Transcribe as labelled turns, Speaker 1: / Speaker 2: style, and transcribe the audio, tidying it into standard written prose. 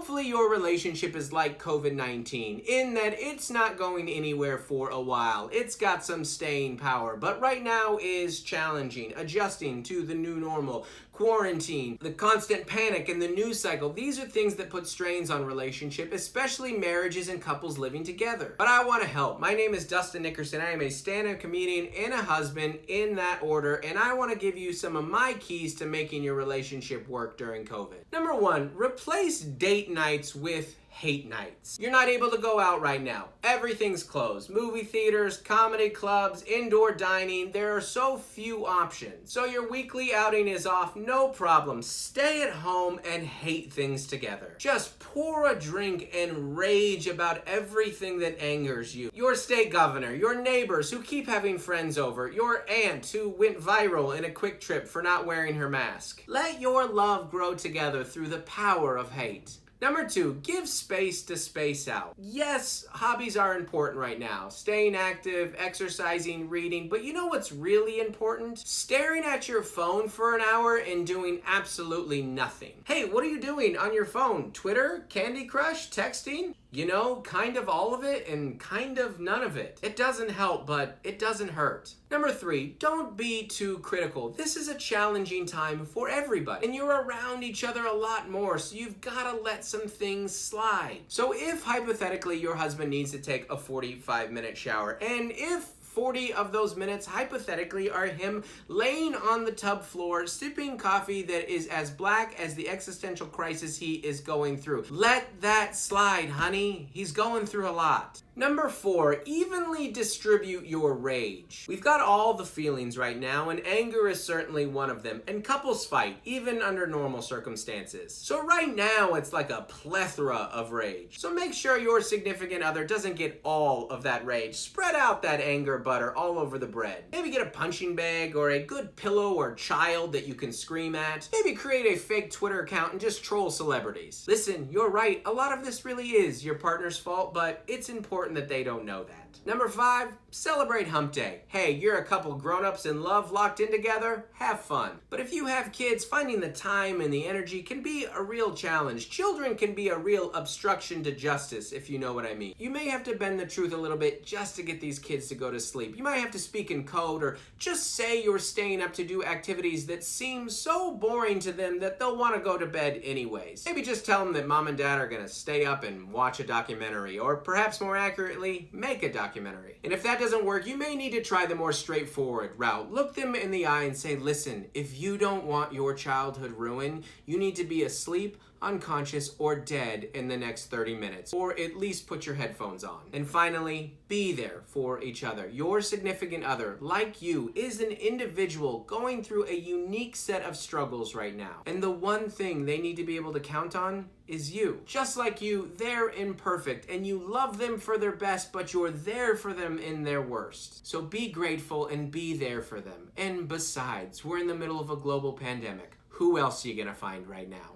Speaker 1: Hopefully your relationship is like COVID-19 in that it's not going anywhere for a while. It's got some staying power, but right now is challenging, adjusting to the new normal, quarantine, the constant panic and the news cycle. These are things that put strains on relationship, especially marriages and couples living together. But I want to help. My name is Dustin Nickerson. I am a stand-up comedian and a husband in that order, and I want to give you some of my keys to making your relationship work during COVID. Number one, replace date nights with hate nights. You're not able to go out right now. Everything's closed. Movie theaters, comedy clubs, indoor dining. There are so few options. So your weekly outing is off, no problem. Stay at home and hate things together. Just pour a drink and rage about everything that angers you. Your state governor, your neighbors who keep having friends over, your aunt who went viral in a quick trip for not wearing her mask. Let your love grow together through the power of hate. Number two, give space to space out. Yes, hobbies are important right now. Staying active, exercising, reading, but you know what's really important? Staring at your phone for an hour and doing absolutely nothing. Hey, what are you doing on your phone? Twitter? Candy Crush? Texting? You know, kind of all of it and kind of none of it. It doesn't help, but it doesn't hurt. Number three, don't be too critical. This is a challenging time for everybody, and you're around each other a lot more, so you've gotta let some things slide. So if hypothetically your husband needs to take a 45-minute shower, and if 40 of those minutes hypothetically are him laying on the tub floor sipping coffee that is as black as the existential crisis he is going through. Let that slide, honey. He's going through a lot. Number four, evenly distribute your rage. We've got all the feelings right now, and anger is certainly one of them. And couples fight, even under normal circumstances. So right now, it's like a plethora of rage. So make sure your significant other doesn't get all of that rage. Spread out that anger butter all over the bread. Maybe get a punching bag or a good pillow or child that you can scream at. Maybe create a fake Twitter account and just troll celebrities. Listen, you're right. A lot of this really is your partner's fault, but it's important that they don't know that. Number five, celebrate hump day. Hey, you're a couple grown-ups in love locked in together, have fun. But if you have kids, finding the time and the energy can be a real challenge. Children can be a real obstruction to justice, if you know what I mean. You may have to bend the truth a little bit just to get these kids to go to sleep. You might have to speak in code or just say you're staying up to do activities that seem so boring to them that they'll want to go to bed anyways. Maybe just tell them that mom and dad are going to stay up and watch a documentary, or perhaps more accurately, make a documentary. And if that doesn't work, you may need to try the more straightforward route. Look them in the eye and say, listen, if you don't want your childhood ruined, you need to be asleep, unconscious, or dead in the next 30 minutes, or at least put your headphones on. And finally, be there for each other. Your significant other, like you, is an individual going through a unique set of struggles right now. And the one thing they need to be able to count on is you. Just like you, they're imperfect, and you love them for their best, but you're there for them in their worst. So be grateful and be there for them. And besides, we're in the middle of a global pandemic. Who else are you gonna find right now?